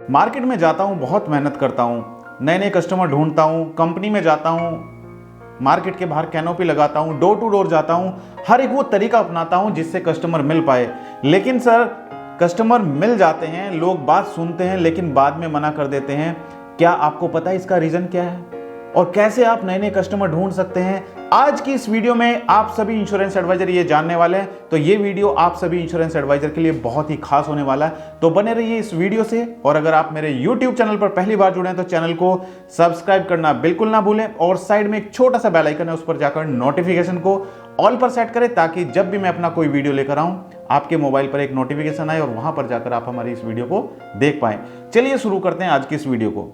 Market में जाता हूँ, बहुत मेहनत करता हूँ, नए नए कस्टमर ढूंढता हूँ, कंपनी में जाता हूँ, मार्केट के बाहर कैनोपी लगाता हूँ, डोर टू डोर जाता हूँ, हर एक वो तरीका अपनाता हूँ जिससे कस्टमर मिल पाए। लेकिन सर, कस्टमर मिल जाते हैं, लोग बात सुनते हैं लेकिन बाद में मना कर देते हैं। क्या आपको पता है इसका रीज़न क्या है और कैसे आप नए नए कस्टमर ढूंढ सकते हैं? आज की इस वीडियो में आप सभी इंश्योरेंस एडवाइजर ये जानने वाले हैं। तो ये वीडियो आप सभी इंश्योरेंस एडवाइजर के लिए बहुत ही खास होने वाला है, तो बने रहिए इस वीडियो से। और अगर आप मेरे YouTube चैनल पर पहली बार जुड़े हैं तो चैनल को सब्सक्राइब करना बिल्कुल ना भूलें और साइड में एक छोटा सा बेल आइकन है, उस पर जाकर नोटिफिकेशन को ऑल पर सेट करें ताकि जब भी मैं अपना कोई वीडियो लेकर आऊं आपके मोबाइल पर एक नोटिफिकेशन आए और वहां पर जाकर आप हमारी इस वीडियो को देख पाएं। चलिए शुरू करते हैं आज की इस वीडियो को।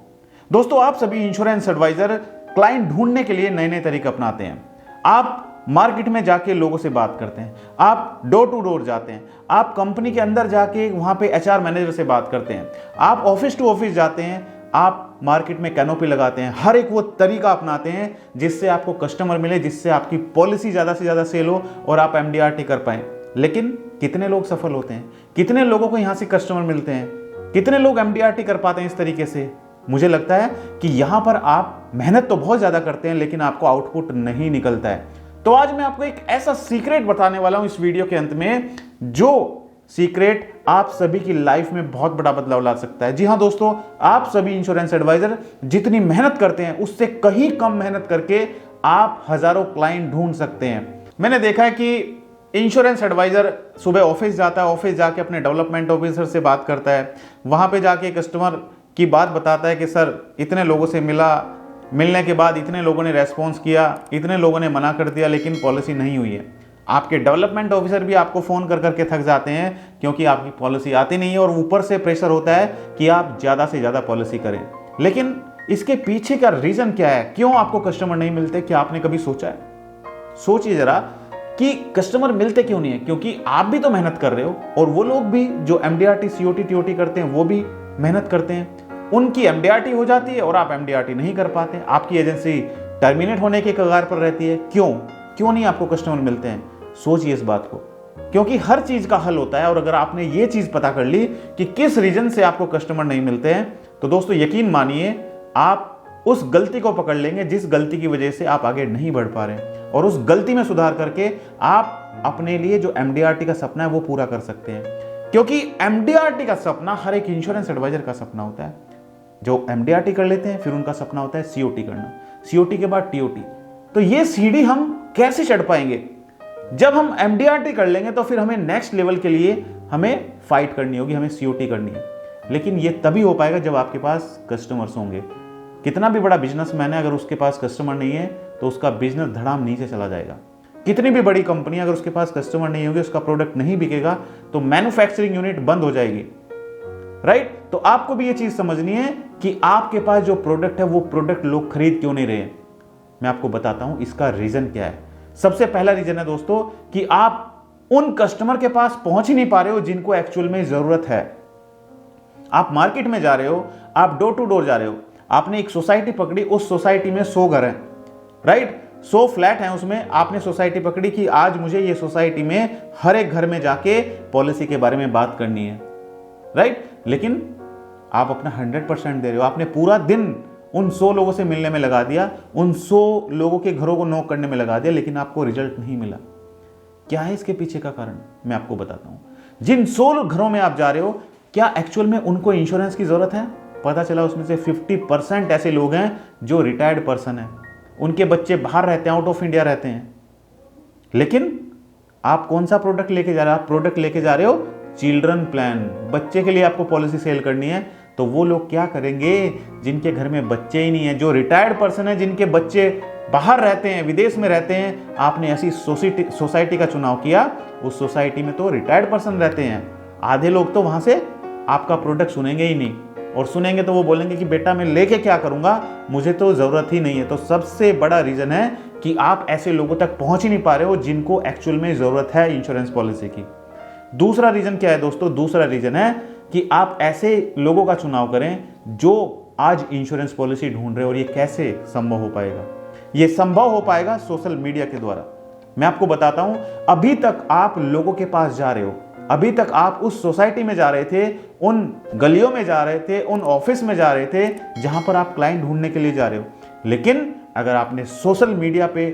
दोस्तों, आप सभी इंश्योरेंस एडवाइजर क्लाइंट ढूंढने के लिए नए नए तरीके अपनाते हैं। आप मार्केट में जाके लोगों से बात करते हैं, आप डोर टू डोर जाते हैं, आप कंपनी के अंदर जाके वहां पे HR मैनेजर से बात करते हैं, आप ऑफिस टू ऑफिस जाते हैं, आप मार्केट में कैनोपी लगाते हैं, हर एक वो तरीका अपनाते हैं जिससे आपको कस्टमर मिले, जिससे आपकी पॉलिसी ज़्यादा से ज़्यादा सेल हो और आप MDRT कर पाएं। लेकिन कितने लोग सफल होते हैं? कितने लोगों को यहाँ से कस्टमर मिलते हैं? कितने लोग MDRT कर पाते हैं इस तरीके से? मुझे लगता है कि यहाँ पर आप मेहनत तो बहुत ज़्यादा करते हैं लेकिन आपको आउटपुट नहीं निकलता है। तो आज मैं आपको एक ऐसा सीक्रेट बताने वाला हूँ इस वीडियो के अंत में, जो सीक्रेट आप सभी की लाइफ में बहुत बड़ा बदलाव ला सकता है। जी हाँ दोस्तों, आप सभी इंश्योरेंस एडवाइजर जितनी मेहनत करते हैं उससे कहीं कम मेहनत करके आप हजारों क्लाइंट ढूंढ सकते हैं। मैंने देखा है कि इंश्योरेंस एडवाइजर सुबह ऑफिस जाता है, ऑफिस जाके अपने डेवलपमेंट ऑफिसर से बात करता है, वहां पे जाके कस्टमर की बात बताता है कि सर इतने लोगों से मिलने के बाद इतने लोगों ने रेस्पॉन्स किया, इतने लोगों ने मना कर दिया लेकिन पॉलिसी नहीं हुई है। आपके डेवलपमेंट ऑफिसर भी आपको फ़ोन कर करके थक जाते हैं क्योंकि आपकी पॉलिसी आती नहीं है और ऊपर से प्रेशर होता है कि आप ज़्यादा से ज़्यादा पॉलिसी करें। लेकिन इसके पीछे का रीज़न क्या है? क्यों आपको कस्टमर नहीं मिलते? क्या आपने कभी सोचा है? सोचिए ज़रा कि कस्टमर मिलते क्यों नहीं है। क्योंकि आप भी तो मेहनत कर रहे हो और वो लोग भी जो MDRT COT TOT करते हैं वो भी मेहनत करते हैं। उनकी MDRT हो जाती है और आप MDRT नहीं कर पाते। आपकी एजेंसी टर्मिनेट होने के कगार पर रहती है। क्यों नहीं आपको कस्टमर मिलते हैं? सोचिए इस बात को, क्योंकि हर चीज का हल होता है। और अगर आपने ये चीज पता कर ली कि किस रीजन से आपको कस्टमर नहीं मिलते हैं, तो दोस्तों यकीन मानिए आप उस गलती को पकड़ लेंगे जिस गलती की वजह से आप आगे नहीं बढ़ पा रहे, और उस गलती में सुधार करके आप अपने लिए जो MDRT का सपना है वो पूरा कर सकते हैं। क्योंकि MDRT का सपना हर एक इंश्योरेंस एडवाइजर का सपना होता है। जो MDRT कर लेते हैं फिर उनका सपना होता है COT करना, COT के बाद TOT। तो ये सीढ़ी हम कैसे चढ़ पाएंगे? जब हम MDRT कर लेंगे तो फिर हमें नेक्स्ट लेवल के लिए हमें फाइट करनी होगी, हमें COT करनी है। लेकिन ये तभी हो पाएगा जब आपके पास कस्टमर्स होंगे। कितना भी बड़ा बिजनेसमैन है, अगर उसके पास कस्टमर नहीं है तो उसका बिजनेस धड़ाम नीचे चला जाएगा। कितनी भी बड़ी कंपनी, अगर उसके पास कस्टमर नहीं होगी, उसका प्रोडक्ट नहीं बिकेगा तो मैन्युफैक्चरिंग यूनिट बंद हो जाएगी। राइट? तो आपको भी ये चीज समझनी है कि आपके पास जो प्रोडक्ट है वो प्रोडक्ट लोग खरीद क्यों नहीं रहे। मैं आपको बताता हूं इसका रीजन क्या है। सबसे पहला रीजन है दोस्तों कि आप उन कस्टमर के पास पहुंच ही नहीं पा रहे हो जिनको एक्चुअल में जरूरत है। आप मार्केट में जा रहे हो, आप डोर टू डोर जा रहे हो, आपने एक सोसाइटी पकड़ी, उस सोसाइटी में 100 घर हैं, राइट? 100 फ्लैट हैं, उसमें आपने सोसाइटी पकड़ी कि आज मुझे ये सोसाइटी में हर एक घर में जाके पॉलिसी के बारे में बात करनी है, राइट? लेकिन आप अपना 100% दे रहे हो, आपने पूरा दिन उन 100 लोगों से मिलने में लगा दिया, उन 100 लोगों के घरों को नॉक करने में लगा दिया, लेकिन आपको रिजल्ट नहीं मिला। क्या है इसके पीछे का कारण? मैं आपको बताता हूं। जिन 100 घरों में आप जा रहे हो, क्या एक्चुअल में उनको इंश्योरेंस की जरूरत है? पता चला उसमें से 50% ऐसे लोग हैं जो रिटायर्ड पर्सन है, उनके बच्चे बाहर रहते हैं, आउट ऑफ इंडिया रहते हैं। लेकिन आप कौन सा प्रोडक्ट लेके जा रहे हो? आप प्रोडक्ट लेके जा रहे हो चिल्ड्रन प्लान, बच्चे के लिए आपको पॉलिसी सेल करनी है। तो वो लोग क्या करेंगे जिनके घर में बच्चे ही नहीं है, जो रिटायर्ड पर्सन है, जिनके बच्चे बाहर रहते हैं, विदेश में रहते हैं। आपने ऐसी सोसाइटी का चुनाव किया, उस सोसाइटी में तो रिटायर्ड पर्सन रहते हैं। आधे लोग तो वहां से आपका प्रोडक्ट सुनेंगे ही नहीं, और सुनेंगे तो वो बोलेंगे कि बेटा मैं लेके क्या करूंगा, मुझे तो जरूरत ही नहीं है। तो सबसे बड़ा रीजन है कि आप ऐसे लोगों तक पहुंच ही नहीं पा रहे हो जिनको एक्चुअल में जरूरत है इंश्योरेंस पॉलिसी की। दूसरा रीजन क्या है दोस्तों? दूसरा रीजन है कि आप ऐसे लोगों का चुनाव करें जो आज इंश्योरेंस पॉलिसी ढूंढ रहे हैं। और ये कैसे संभव हो पाएगा? ये संभव हो पाएगा सोशल मीडिया के द्वारा। मैं आपको बताता हूं, अभी तक आप लोगों के पास जा रहे हो, अभी तक आप उस सोसाइटी में जा रहे थे, उन गलियों में जा रहे थे, उन ऑफिस में जा रहे थे जहां पर आप क्लाइंट ढूंढने के लिए जा रहे हो। लेकिन अगर आपने सोशल मीडिया पे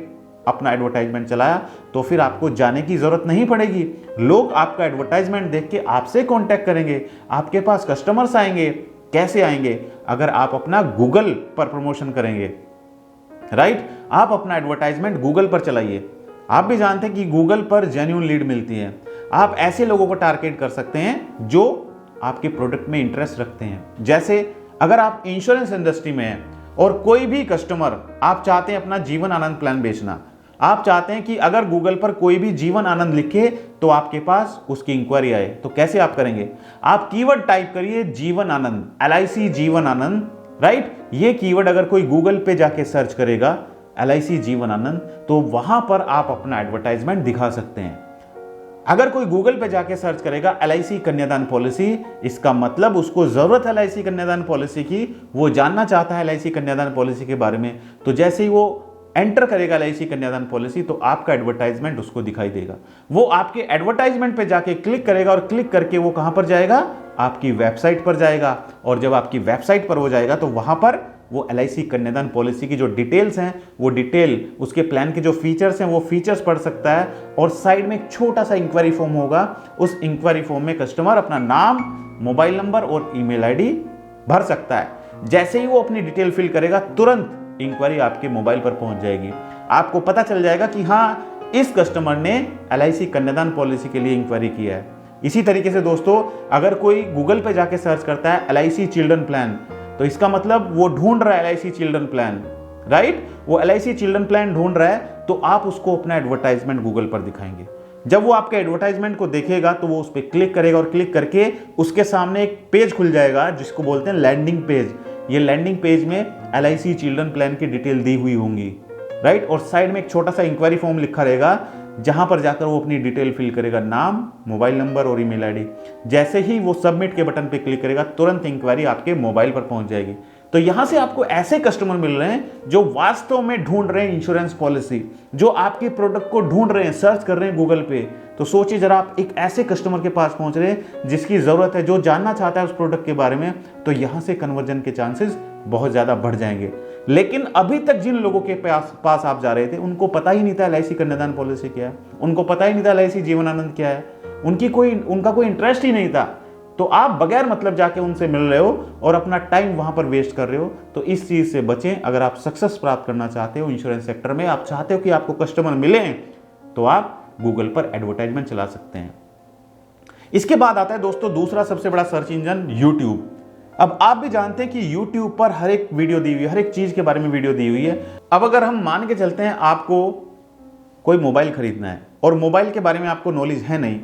अपना एडवर्टाइजमेंट चलाया तो फिर आपको जाने की जरूरत नहीं पड़ेगी। लोग आपका एडवर्टाइजमेंट देख के आपसे कांटेक्ट करेंगे, आपके पास कस्टमर्स आएंगे। कैसे आएंगे? अगर आप अपना गूगल पर प्रमोशन करेंगे, राइट? आप अपना एडवर्टाइजमेंट गूगल पर चलाइए। आप भी जानते हैं कि गूगल पर जेन्युइन लीड मिलती है। आप ऐसे लोगों को टारगेट कर सकते हैं जो आपके प्रोडक्ट में इंटरेस्ट रखते हैं। जैसे अगर आप इंश्योरेंस इंडस्ट्री में हैं और कोई भी कस्टमर, आप चाहते हैं अपना जीवन आनंद प्लान बेचना, आप चाहते हैं कि अगर गूगल पर कोई भी जीवन आनंद लिखे तो आपके पास उसकी इंक्वायरी आए, तो कैसे आप करेंगे? आप कीवर्ड टाइप करिए जीवन आनंद, LIC जीवन आनंद, राइट? ये कीवर्ड अगर कोई गूगल पे जाके सर्च करेगा LIC जीवन आनंद, तो वहां पर आप अपना एडवर्टाइजमेंट दिखा सकते हैं। अगर कोई गूगल पे जाके सर्च करेगा LIC कन्यादान पॉलिसी, इसका मतलब उसको जरूरत है LIC कन्यादान पॉलिसी की, वो जानना चाहता है LIC कन्यादान पॉलिसी के बारे में। तो जैसे ही वो एंटर करेगा LIC कन्यादान पॉलिसी, तो आपका एडवर्टाइजमेंट उसको दिखाई देगा। वो आपके एडवर्टाइजमेंट पे जाके क्लिक करेगा और क्लिक करके वो कहां पर जाएगा? आपकी वेबसाइट पर जाएगा। और जब आपकी वेबसाइट पर हो जाएगा तो वहां पर वो LIC कन्यादान पॉलिसी की जो डिटेल्स हैं, वो डिटेल, उसके प्लान के जो फीचर्स हैं, वो फीचर्स पढ़ सकता है। और साइड में एक छोटा सा इंक्वायरी फॉर्म होगा। उस इंक्वायरी फॉर्म में कस्टमर अपना नाम, मोबाइल नंबर और ईमेल ID भर सकता है। जैसे ही वो अपनी डिटेल फिल करेगा, तुरंत इंक्वायरी आपके मोबाइल पर पहुंच जाएगी। आपको पता चल जाएगा कि हाँ, इस कस्टमर ने LIC कन्यादान पॉलिसी के लिए इंक्वायरी किया है। इसी तरीके से दोस्तों, अगर कोई गूगल पे जाके सर्च करता है LIC चिल्ड्रन प्लान, तो इसका मतलब वो ढूंढ रहा है LIC चिल्ड्रन प्लान, राइट? वो LIC चिल्ड्रन प्लान ढूंढ रहा है, तो आप उसको अपना एडवर्टाइजमेंट गूगल पर दिखाएंगे। जब वो आपके एडवर्टाइजमेंट को देखेगा तो वो उस पर क्लिक करेगा और क्लिक करके उसके सामने एक पेज खुल जाएगा जिसको बोलते हैं लैंडिंग पेज। ये लैंडिंग पेज में LIC चिल्ड्रन प्लान की डिटेल दी हुई होंगी, राइट? और साइड में एक छोटा सा इंक्वायरी फॉर्म लिखा रहेगा जहां पर जाकर वो अपनी डिटेल फिल करेगा, नाम, मोबाइल नंबर और ईमेल ID। जैसे ही वो सबमिट के बटन पे क्लिक करेगा, तुरंत इंक्वायरी आपके मोबाइल पर पहुंच जाएगी। तो यहां से आपको ऐसे कस्टमर मिल रहे हैं जो वास्तव में ढूंढ रहे हैं इंश्योरेंस पॉलिसी, जो आपके प्रोडक्ट को ढूंढ रहे हैं, सर्च कर रहे हैं गूगल पे। तो सोचिए जरा, आप एक ऐसे कस्टमर के पास पहुंच रहे हैं जिसकी जरूरत है, जो जानना चाहता है उस प्रोडक्ट के बारे में, तो यहां से कन्वर्जन के चांसेस बहुत ज्यादा बढ़ जाएंगे। लेकिन अभी तक जिन लोगों के पास आप जा रहे थे, उनको पता ही नहीं था LIC कन्यादान पॉलिसी क्या है, उनको पता ही नहीं था LIC जीवन आनंद क्या है, उनका कोई इंटरेस्ट ही नहीं था। तो आप बगैर मतलब जाके उनसे मिल रहे हो और अपना टाइम वहां पर वेस्ट कर रहे हो। तो इस चीज से बचें। अगर आप सक्सेस प्राप्त करना चाहते हो इंश्योरेंस सेक्टर में, आप चाहते हो कि आपको कस्टमर मिले, तो आप गूगल पर एडवर्टाइजमेंट चला सकते हैं। इसके बाद आता है दोस्तों दूसरा सबसे बड़ा सर्च इंजन, यूट्यूब। अब आप भी जानते हैं कि YouTube पर हर एक वीडियो दी हुई है, हर एक चीज के बारे में वीडियो दी हुई है। अब अगर हम मान के चलते हैं आपको कोई मोबाइल खरीदना है और मोबाइल के बारे में आपको नॉलेज है नहीं,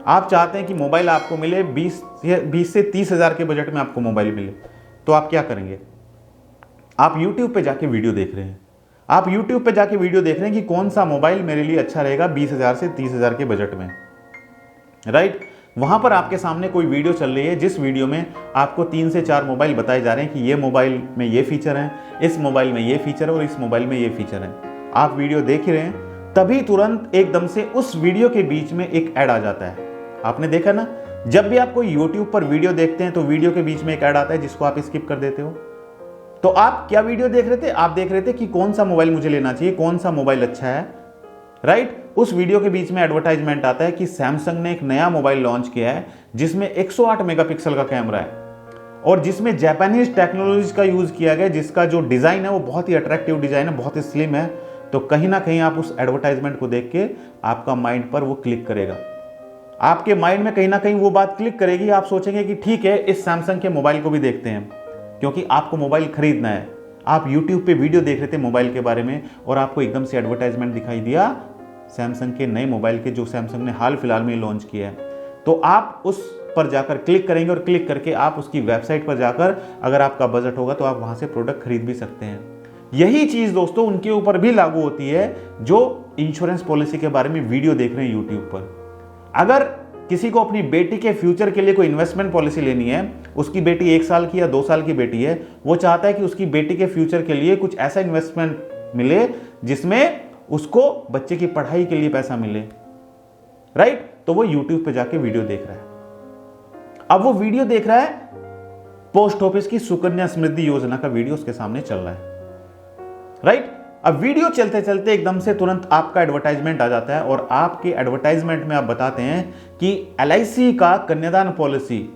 आप चाहते हैं कि मोबाइल आपको मिले 20 से 30 हज़ार के बजट में आपको मोबाइल मिले, तो आप क्या करेंगे? आप YouTube पे जाके वीडियो देख रहे हैं। आप YouTube पे जाके वीडियो देख रहे हैं कि कौन सा मोबाइल मेरे लिए अच्छा रहेगा 20 हज़ार से 30 हज़ार के बजट में, राइट? वहां पर आपके सामने कोई वीडियो चल रही है जिस वीडियो में आपको 3 से 4 मोबाइल बताए जा रहे हैं कि ये मोबाइल में ये फीचर है, इस मोबाइल में ये फीचर है और इस मोबाइल में ये फीचर है। आप वीडियो देख ही रहे हैं, तभी तुरंत एकदम से उस वीडियो के बीच में एक ऐड आ जाता है। आपने देखा ना, जब भी आप कोई YouTube पर वीडियो देखते हैं तो वीडियो के बीच में एक ऐड आता है जिसको आप स्किप कर देते हो। तो आप क्या वीडियो देख रहे थे? आप देख रहे थे कि कौन सा मोबाइल मुझे लेना चाहिए, कौन सा मोबाइल अच्छा है, राइट? उस वीडियो के बीच में एडवर्टाइजमेंट आता है कि सैमसंग ने एक नया मोबाइल लॉन्च किया है जिसमें 108 मेगापिक्सल का कैमरा है और जिसमें जापानीज टेक्नोलॉजी का यूज किया गया, जिसका जो डिजाइन है वो बहुत ही अट्रैक्टिव डिजाइन है, बहुत ही स्लिम है। तो कहीं ना कहीं आप उस एडवर्टाइजमेंट को देख के आपका माइंड पर वो क्लिक करेगा, आपके माइंड में कहीं ना कहीं वो बात क्लिक करेगी। आप सोचेंगे कि ठीक है, इस सैमसंग के मोबाइल को भी देखते हैं, क्योंकि आपको मोबाइल खरीदना है। आप YouTube पे वीडियो देख रहे थे मोबाइल के बारे में और आपको एकदम से एडवर्टाइजमेंट दिखाई दिया सैमसंग के नए मोबाइल के, जो सैमसंग ने हाल फिलहाल में लॉन्च किया है। तो आप उस पर जाकर क्लिक करेंगे और क्लिक करके आप उसकी वेबसाइट पर जाकर, अगर आपका बजट होगा तो आप वहां से प्रोडक्ट खरीद भी सकते हैं। यही चीज दोस्तों उनके ऊपर भी लागू होती है जो इंश्योरेंस पॉलिसी के बारे में वीडियो देख रहे हैं यूट्यूब पर। अगर किसी को अपनी बेटी के फ्यूचर के लिए कोई इन्वेस्टमेंट पॉलिसी लेनी है, उसकी बेटी 1 साल की या 2 साल की बेटी है, वो चाहता है कि उसकी बेटी के फ्यूचर के लिए कुछ ऐसा इन्वेस्टमेंट मिले जिसमें उसको बच्चे की पढ़ाई के लिए पैसा मिले, राइट? तो वो यूट्यूब पे जाके वीडियो देख रहा है। अब वो वीडियो देख रहा है, पोस्ट ऑफिस की सुकन्या समृद्धि योजना का वीडियो उसके सामने चल रहा है, राइट। अब वीडियो चलते चलते एकदम से तुरंत आपका एडवर्टाइजमेंट आ जाता है और आपके एडवर्टाइजमेंट में आप बताते हैं कि LIC का कन्यादान पॉलिसी,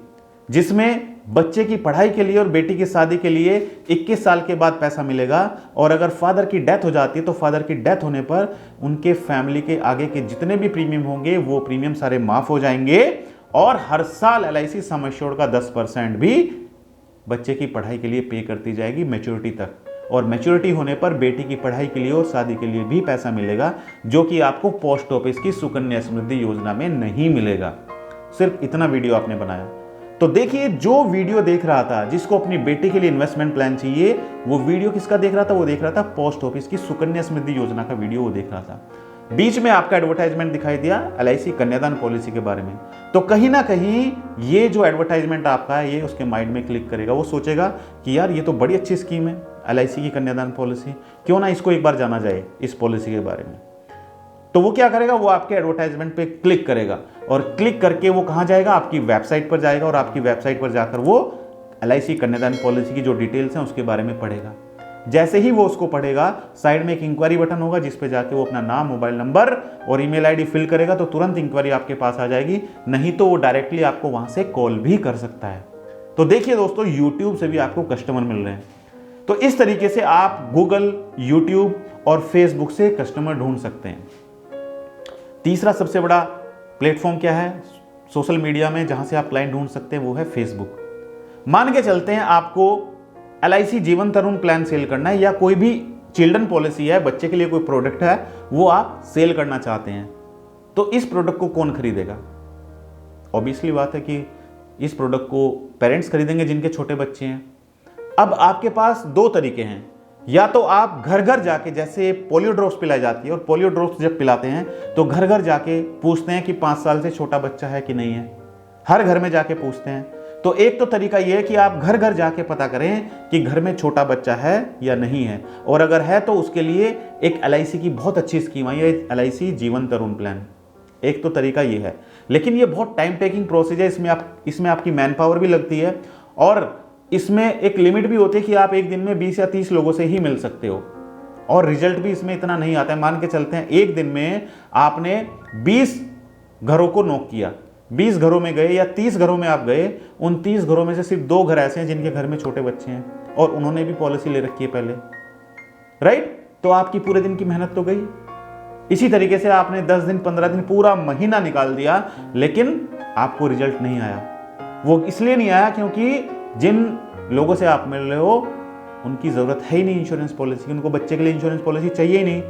जिसमें बच्चे की पढ़ाई के लिए और बेटी की शादी के लिए 21 साल के बाद पैसा मिलेगा, और अगर फादर की डेथ हो जाती है तो फादर की डेथ होने पर उनके फैमिली के आगे के जितने भी प्रीमियम होंगे वो प्रीमियम सारे माफ हो जाएंगे, और हर साल LIC सम एश्योर्ड का 10% भी बच्चे की पढ़ाई के लिए पे करती जाएगी मैच्योरिटी तक, और मैच्योरिटी होने पर बेटी की पढ़ाई के लिए और शादी के लिए भी पैसा मिलेगा, जो कि आपको पोस्ट ऑफिस की सुकन्या समृद्धि योजना में नहीं मिलेगा। सिर्फ इतना वीडियो आपने बनाया। तो देखिए, जो वीडियो देख रहा था, जिसको अपनी बेटी के लिए इन्वेस्टमेंट प्लान चाहिए, वो वीडियो किसका देख रहा था? वो देख रहा था पोस्ट ऑफिस की सुकन्या समृद्धि योजना का वीडियो वो देख रहा था। बीच में आपका एडवर्टाइजमेंट दिखाई दिया LIC कन्यादान पॉलिसी के बारे में, तो कहीं ना कहीं ये जो एडवर्टाइजमेंट आपका है ये उसके माइंड में क्लिक करेगा। वो सोचेगा कि यार ये तो बड़ी अच्छी स्कीम है LIC की कन्यादान पॉलिसी, क्यों ना इसको एक बार जाना जाए इस पॉलिसी के बारे में। तो वो क्या करेगा? वो आपके एडवर्टाइजमेंट पे क्लिक करेगा, और क्लिक करके वो कहाँ जाएगा? आपकी वेबसाइट पर जाएगा, और आपकी वेबसाइट पर जाकर वो LIC कन्यादान पॉलिसी की जो डिटेल्स हैं उसके बारे में पढ़ेगा। जैसे ही वो उसको पढ़ेगा, साइड में एक इंक्वायरी बटन होगा जिस पे जाके वो अपना नाम, मोबाइल नंबर और ईमेल आईडी फिल करेगा, तो तुरंत इंक्वायरी आपके पास आ जाएगी। नहीं तो वो डायरेक्टली आपको वहां से कॉल भी कर सकता है। तो देखिए दोस्तों, यूट्यूब से भी आपको कस्टमर मिल रहे हैं। तो इस तरीके से आप गूगल, यूट्यूब और फेसबुक से कस्टमर ढूंढ सकते हैं। तीसरा सबसे बड़ा प्लेटफॉर्म क्या है सोशल मीडिया में जहां से आप क्लाइंट ढूंढ सकते हैं? वो है फेसबुक। मान के चलते हैं आपको LIC जीवन तरुण प्लान सेल करना है, या कोई भी चिल्ड्रन पॉलिसी है, बच्चे के लिए कोई प्रोडक्ट है, वो आप सेल करना चाहते हैं। तो इस प्रोडक्ट को कौन खरीदेगा? ऑब्वियसली बात है कि इस प्रोडक्ट को पेरेंट्स खरीदेंगे जिनके छोटे बच्चे हैं। अब आपके पास दो तरीके हैं, या तो आप घर घर जाके, जैसे पोलियो ड्रॉप्स पिलाई जाती है, और पोलियो ड्रॉप्स जब पिलाते हैं तो घर घर जाके पूछते हैं कि 5 साल से छोटा बच्चा है कि नहीं है। हर घर में जाके पूछते हैं। तो एक तो तरीका यह है कि आप घर घर जाके पता करें कि घर में छोटा बच्चा है या नहीं है, और अगर है तो उसके लिए एक LIC की बहुत अच्छी स्कीम आई है, LIC जीवन तरुण प्लान। एक तो तरीका यह है, लेकिन यह बहुत टाइम टेकिंग प्रोसेस है। इसमें आपकी मैन पावर भी लगती है, और इसमें एक लिमिट भी होती है कि आप एक दिन में 20 या 30 लोगों से ही मिल सकते हो, और रिजल्ट भी इसमें इतना नहीं आता है। मान के चलते हैं एक दिन में आपने 20 घरों को नॉक किया, 20 घरों में गए या 30 घरों में आप गए, उन 30 घरों में से सिर्फ 2 घर ऐसे हैं जिनके घर में छोटे बच्चे हैं, और उन्होंने भी पॉलिसी ले रखी है पहले, राइट। तो आपकी पूरे दिन की मेहनत तो गई। इसी तरीके से आपने 10 दिन, 15 दिन, पूरा महीना निकाल दिया, लेकिन आपको रिजल्ट नहीं आया। वो इसलिए नहीं आया क्योंकि जिन लोगों से आप मिल रहे हो उनकी जरूरत है ही नहीं इंश्योरेंस पॉलिसी की, उनको बच्चे के लिए इंश्योरेंस पॉलिसी चाहिए ही नहीं।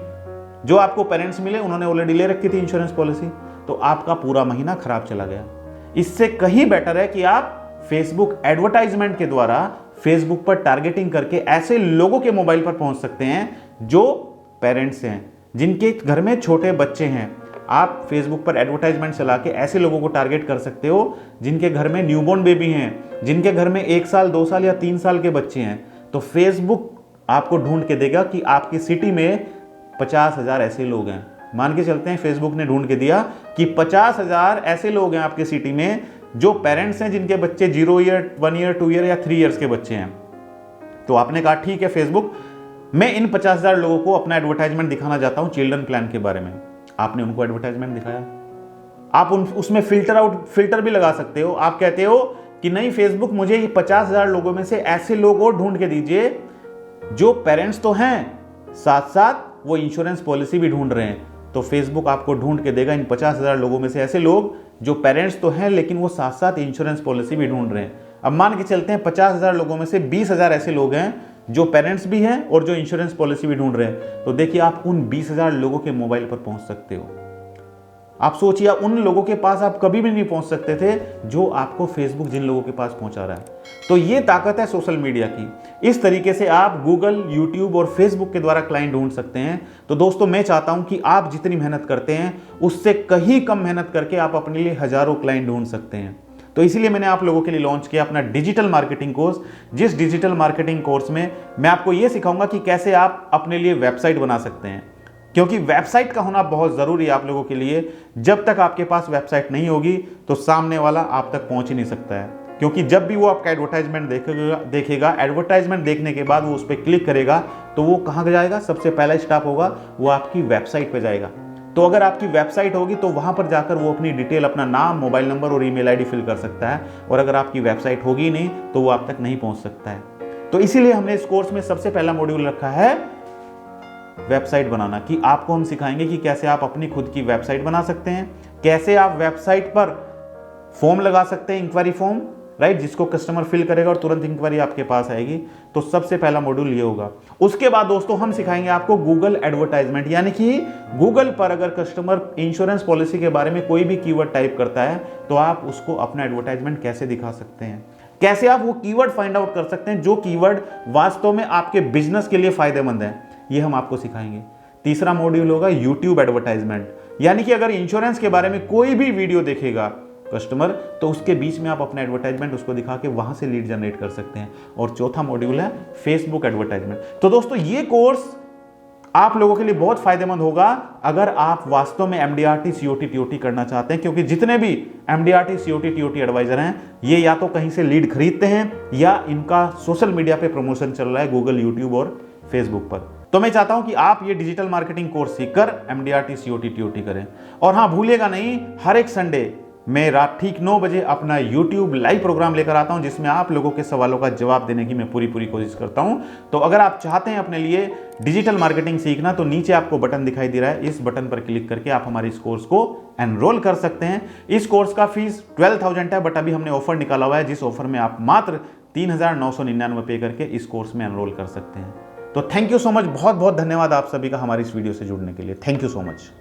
जो आपको पेरेंट्स मिले उन्होंने ऑलरेडी ले रखी थी इंश्योरेंस पॉलिसी, तो आपका पूरा महीना खराब चला गया। इससे कहीं बेटर है कि आप फेसबुक एडवर्टाइजमेंट के द्वारा फेसबुक पर टारगेटिंग करके ऐसे लोगों के मोबाइल पर पहुंच सकते हैं जो पेरेंट्स हैं, जिनके घर में छोटे बच्चे हैं। आप फेसबुक पर एडवर्टाइजमेंट चला के ऐसे लोगों को टारगेट कर सकते हो जिनके घर में न्यूबॉर्न बेबी हैं, जिनके घर में 1 साल, 2 साल या 3 साल के बच्चे हैं। तो फेसबुक आपको ढूंढ के देगा कि आपकी सिटी में 50,000 ऐसे लोग हैं। मान के चलते हैं फेसबुक ने ढूंढ के दिया कि 50,000 ऐसे लोग हैं आपकी सिटी में जो पेरेंट्स हैं जिनके बच्चे 0 ईयर, 1 ईयर, 2 ईयर या 3 ईयर्स के बच्चे हैं। तो आपने कहा ठीक है फेसबुक, मैं इन 50,000 लोगों को अपना एडवर्टाइजमेंट दिखाना चाहता हूं चिल्ड्रन प्लान के बारे में। आपने उनको एडवर्टाइजमेंट दिखाया। आप उसमें फिल्टर भी लगा सकते हो। आप कहते हो कि नहीं फेसबुक, मुझे ये 50,000 लोगों में से ऐसे लोग और ढूंढ के दीजिए जो पेरेंट्स तो हैं, साथ साथ वो इंश्योरेंस पॉलिसी भी ढूंढ रहे हैं। तो फेसबुक आपको ढूंढ के देगा इन 50,000 लोगों में से ऐसे लोग जो पेरेंट्स तो हैं लेकिन वो साथ साथ इंश्योरेंस पॉलिसी भी ढूंढ रहे हैं। अब मान के चलते हैं 50,000 लोगों में से 20,000 ऐसे लोग हैं जो पेरेंट्स भी हैं और जो इंश्योरेंस पॉलिसी भी ढूंढ रहे हैं। तो देखिए आप उन 20,000 लोगों के मोबाइल पर पहुंच सकते हो। आप सोचिए उन लोगों के पास आप कभी भी नहीं पहुंच सकते थे जो आपको फेसबुक जिन लोगों के पास पहुंचा रहा है। तो ये ताकत है सोशल मीडिया की। इस तरीके से आप गूगल, यूट्यूब और फेसबुक के द्वारा क्लाइंट ढूंढ सकते हैं। तो दोस्तों मैं चाहता हूं कि आप जितनी मेहनत करते हैं उससे कहीं कम मेहनत करके आप अपने लिए हजारों क्लाइंट ढूंढ सकते हैं। तो इसीलिए मैंने आप लोगों के लिए लॉन्च किया अपना डिजिटल मार्केटिंग कोर्स। जिस डिजिटल मार्केटिंग कोर्स में मैं आपको यह सिखाऊंगा कि कैसे आप अपने लिए वेबसाइट बना सकते हैं, क्योंकि वेबसाइट का होना बहुत ज़रूरी है आप लोगों के लिए। जब तक आपके पास वेबसाइट नहीं होगी तो सामने वाला आप तक पहुंच ही नहीं सकता है, क्योंकि जब भी वो आपका एडवर्टाइजमेंट देखेगा एडवर्टाइजमेंट देखने के बाद वो उस पर क्लिक करेगा तो वो कहाँ जाएगा, सबसे पहला स्टॉप होगा वो आपकी वेबसाइट पे जाएगा। तो अगर आपकी वेबसाइट होगी तो वहां पर जाकर वो अपनी डिटेल, अपना नाम, मोबाइल नंबर और ईमेल आईडी फिल कर सकता है। और अगर आपकी वेबसाइट होगी नहीं तो वो आप तक नहीं पहुंच सकता है। तो इसीलिए हमने इस कोर्स में सबसे पहला मॉड्यूल रखा है वेबसाइट बनाना, कि आपको हम सिखाएंगे कि कैसे आप अपनी खुद की वेबसाइट बना सकते हैं, कैसे आप वेबसाइट पर फॉर्म लगा सकते हैं, इंक्वायरी फॉर्म, राइट, जिसको कस्टमर फिल करेगा और तुरंत इंक्वायरी आपके पास आएगी। तो सबसे पहला मॉड्यूल ये होगा। उसके बाद दोस्तों हम सिखाएंगे आपको गूगल एडवर्टाइजमेंट, यानी कि गूगल पर अगर कस्टमर इंश्योरेंस पॉलिसी के बारे में कोई भी कीवर्ड टाइप करता है तो आप उसको अपना एडवर्टाइजमेंट कैसे दिखा सकते हैं, कैसे आप वो कीवर्ड फाइंड आउट कर सकते हैं जो कीवर्ड वास्तव में आपके बिजनेस के लिए फायदेमंद है, ये हम आपको सिखाएंगे। तीसरा मॉड्यूल होगा यूट्यूब एडवर्टाइजमेंट, यानी कि अगर इंश्योरेंस के बारे में कोई भी वीडियो देखेगा कस्टमर तो उसके बीच में आप अपना एडवर्टाइजमेंट उसको दिखा के वहां से लीड जनरेट कर सकते हैं। और चौथा मॉड्यूल है फेसबुक एडवर्टाइजमेंट। तो दोस्तों ये कोर्स आप लोगों के लिए बहुत फायदेमंद होगा अगर आप वास्तव में एमडीआरटी सीओटी टीओटी करना चाहते हैं, क्योंकि जितने भी एमडीआरटी सीओटी टीओटी एडवाइजर हैं ये या तो कहीं से लीड खरीदते हैं या इनका सोशल मीडिया पे प्रमोशन चल रहा है, गूगल, यूट्यूब और फेसबुक पर। तो मैं चाहता हूं कि आप ये डिजिटल मार्केटिंग कोर्स सीखकर एमडीआरटी सीओटी टीओटी करें। और हाँ, भूलिएगा नहीं, हर एक संडे मैं रात ठीक 9 बजे अपना YouTube लाइव प्रोग्राम लेकर आता हूं जिसमें आप लोगों के सवालों का जवाब देने की मैं पूरी कोशिश करता हूं। तो अगर आप चाहते हैं अपने लिए डिजिटल मार्केटिंग सीखना तो नीचे आपको बटन दिखाई दे रहा है, इस बटन पर क्लिक करके आप हमारे इस कोर्स को एनरोल कर सकते हैं। इस कोर्स का फीस 12,000 है, बट अभी हमने ऑफर निकाला हुआ है जिस ऑफर में आप मात्र 3,999 पे करके इस कोर्स में एनरोल कर सकते हैं। तो थैंक यू सो मच, बहुत बहुत धन्यवाद आप सभी का हमारी इस वीडियो से जुड़ने के लिए। Thank you so much.